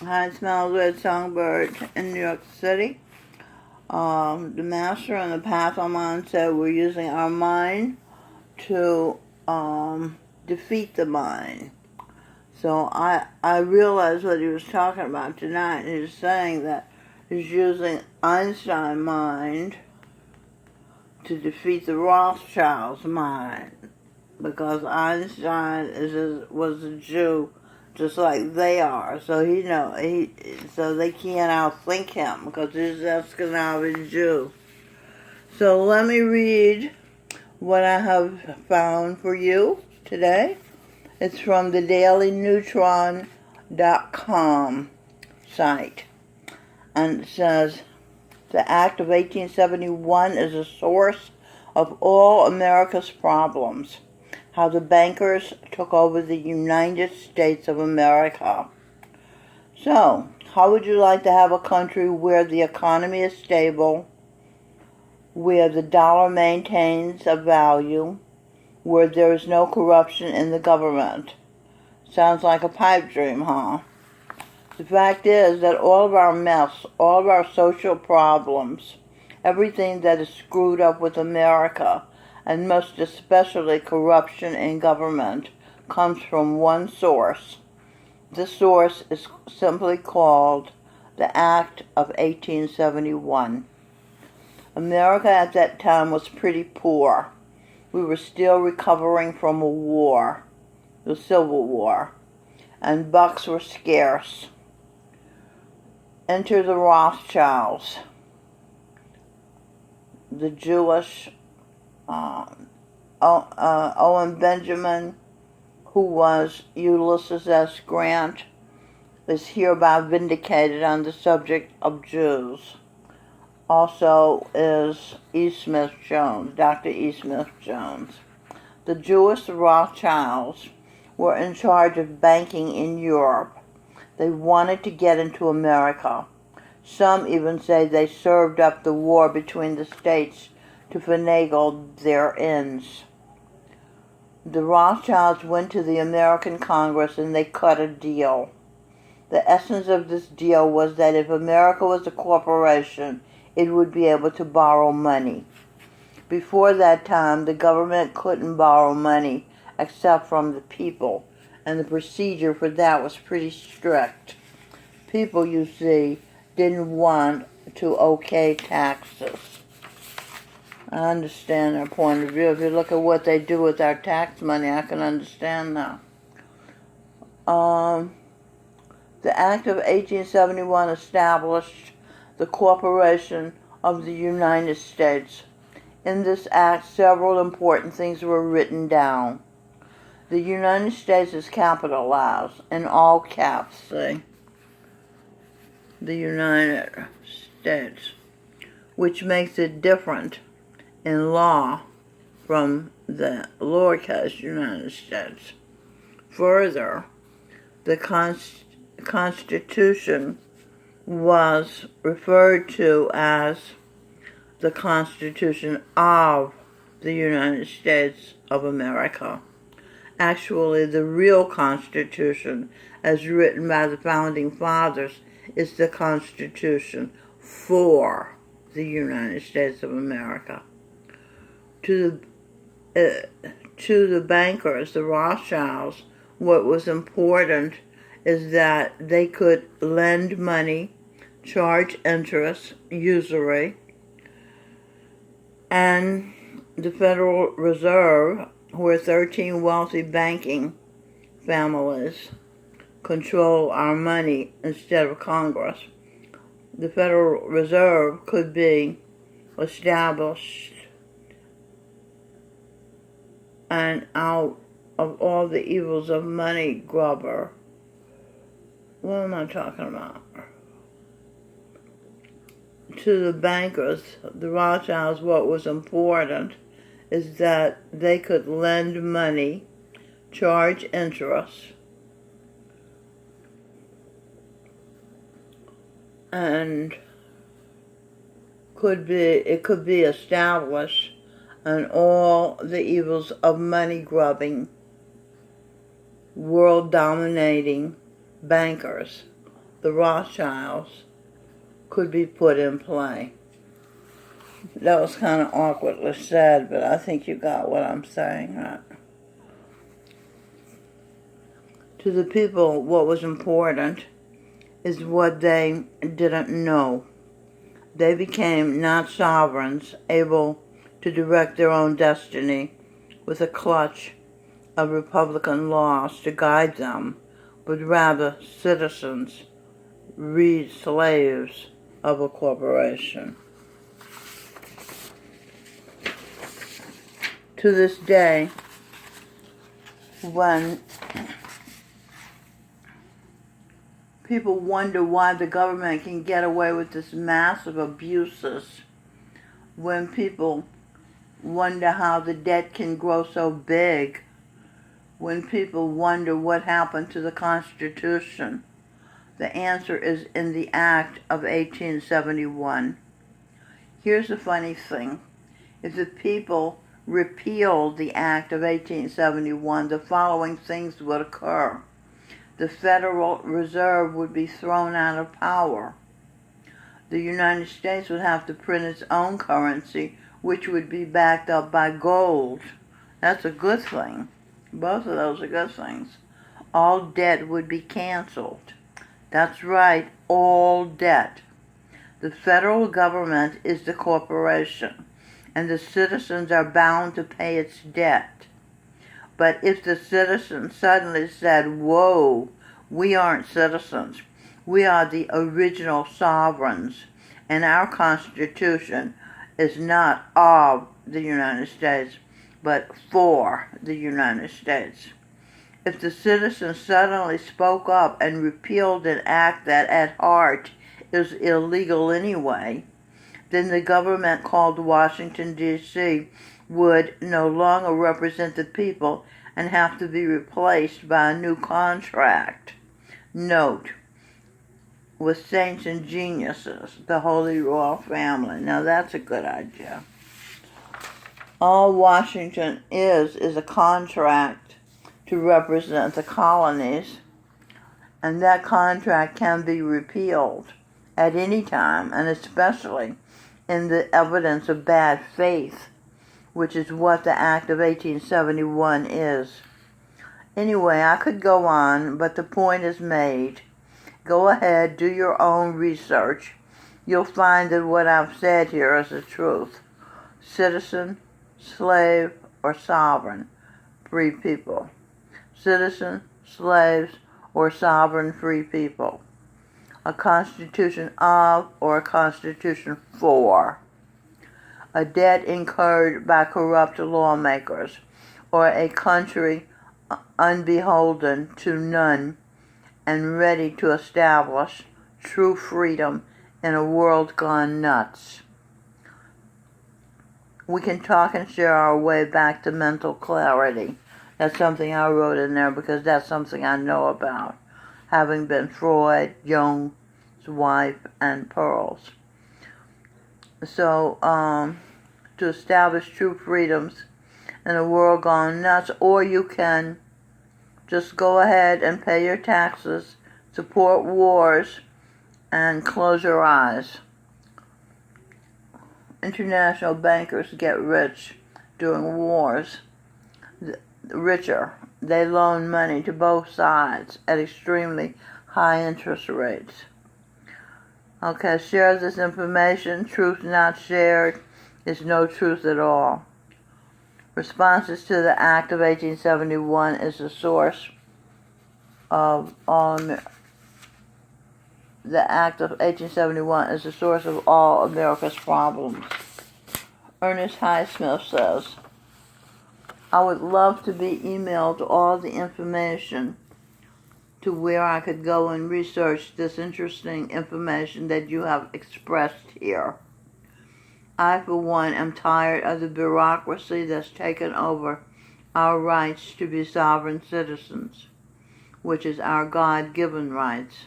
Heinz smells red songbird in New York City. The master and the Pathelman said we're using our mind to defeat the mind. So I realized what he was talking about tonight. He was saying that he's using Einstein's mind to defeat the Rothschilds' mind, because Einstein was a Jew just like they are. So so they can't outthink him because he's Ashkenazi Jew. So let me read what I have found for you today. It's from the dailyneutron.com site. And it says, the Act of 1871 is the source of all America's problems. How the bankers took over the United States of America. So, how would you like to have a country where the economy is stable, where the dollar maintains a value, where there is no corruption in the government? Sounds like a pipe dream, huh? The fact is that all of our mess, all of our social problems, everything that is screwed up with America, and most especially corruption in government, comes from one source. This source is simply called the Act of 1871. America at that time was pretty poor. We were still recovering from a war, the Civil War, and bucks were scarce. Enter the Rothschilds, the Jewish Owen Benjamin, who was Ulysses S. Grant, is hereby vindicated on the subject of Jews. Also is E. Smith Jones, Dr. E. Smith Jones. The Jewish Rothschilds were in charge of banking in Europe. They wanted to get into America. Some even say they served up the war between the states to finagle their ends. The Rothschilds went to the American Congress and they cut a deal. The essence of this deal was that if America was a corporation, it would be able to borrow money. Before that time, the government couldn't borrow money except from the people, and the procedure for that was pretty strict. People, you see, didn't want to okay taxes. I understand their point of view. If you look at what they do with our tax money, I can understand that. The Act of 1871 established the Corporation of the United States. In this act, several important things were written down. The United States is capitalized in all caps, see? The United States, which makes it different in law from the lowercase United States. Further, the Constitution was referred to as the Constitution of the United States of America. Actually, the real Constitution, as written by the Founding Fathers, is the Constitution for the United States of America. To the bankers, the Rothschilds, what was important is that they could lend money, charge interest, usury, and the Federal Reserve, where 13 wealthy banking families control our money instead of Congress. The Federal Reserve could be established and out of all the evils of money grubber. What am I talking about? To the bankers, the Rothschilds, what was important is that they could lend money, charge interest, and it could be established, and all the evils of money grubbing, world dominating bankers the Rothschilds could be put in play. That was kind of awkwardly said, but I think you got what I'm saying, right? To the people, what was important is what they didn't know. They became not sovereigns, able to direct their own destiny with a clutch of republican laws to guide them, but rather citizens, read slaves of a corporation. To this day, when people wonder why the government can get away with this massive abuses, when people wonder how the debt can grow so big, when people wonder what happened to the Constitution, the answer is in the Act of 1871. Here's the funny thing. If the people repealed the Act of 1871, the following things would occur. The Federal Reserve would be thrown out of power. The United States would have to print its own currency, which would be backed up by gold. That's a good thing. Both of those are good things. All debt would be canceled. That's right, all debt. The federal government is the corporation, and the citizens are bound to pay its debt. But if the citizens suddenly said, whoa, we aren't citizens, we are the original sovereigns, and our Constitution is not of the United States, but for the United States. If the citizens suddenly spoke up and repealed an act that at heart is illegal anyway, then the government called Washington, D.C. would no longer represent the people and have to be replaced by a new contract. Note, with saints and geniuses, the Holy Royal Family. Now that's a good idea. All Washington is a contract to represent the colonies, and that contract can be repealed at any time, and especially in the evidence of bad faith, which is what the Act of 1871 is. Anyway, I could go on, but the point is made. Go ahead, do your own research. You'll find that what I've said here is the truth. Citizen, slave, or sovereign, free people. Citizen, slaves, or sovereign free people. A constitution of or a constitution for. A debt incurred by corrupt lawmakers, or a country unbeholden to none and ready to establish true freedom in a world gone nuts. We can talk and share our way back to mental clarity. That's something I wrote in there because that's something I know about, having been Freud, Jung's wife, and Pearl's. So, to establish true freedoms in a world gone nuts, or you can just go ahead and pay your taxes, support wars, and close your eyes. International bankers get rich during wars. The richer, they loan money to both sides at extremely high interest rates. Okay, share this information. Truth not shared is no truth at all. Responses to the Act of 1871 is the source of all. The Act of 1871 is the source of all America's problems. Ernest Highsmith says, I would love to be emailed all the information to where I could go and research this interesting information that you have expressed here. I, for one, am tired of the bureaucracy that's taken over our rights to be sovereign citizens, which is our God-given rights.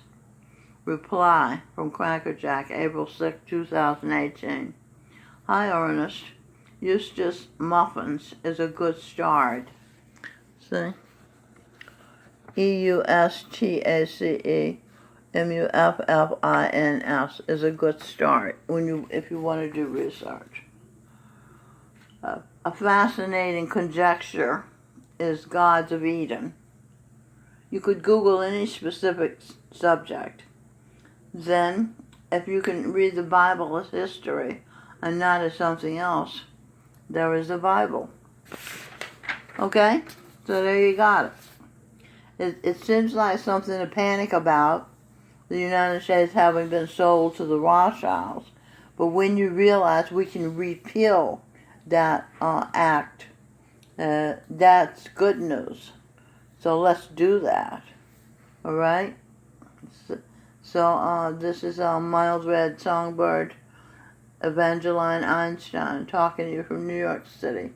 Reply from Crackerjack, April 6, 2018. Hi, Ernest. Eustace Muffins is a good start. See? EUSTACE Mufflins is a good start if you want to do research. A fascinating conjecture is gods of Eden. You could Google any specific subject. Then, if you can read the Bible as history and not as something else, there is the Bible. Okay? So there you got it. It seems like something to panic about, the United States having been sold to the Rothschilds. But when you realize we can repeal that act, that's good news. So let's do that. All right? So this is Mild Red Songbird, Evangeline Einstein, talking to you from New York City.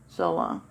So long.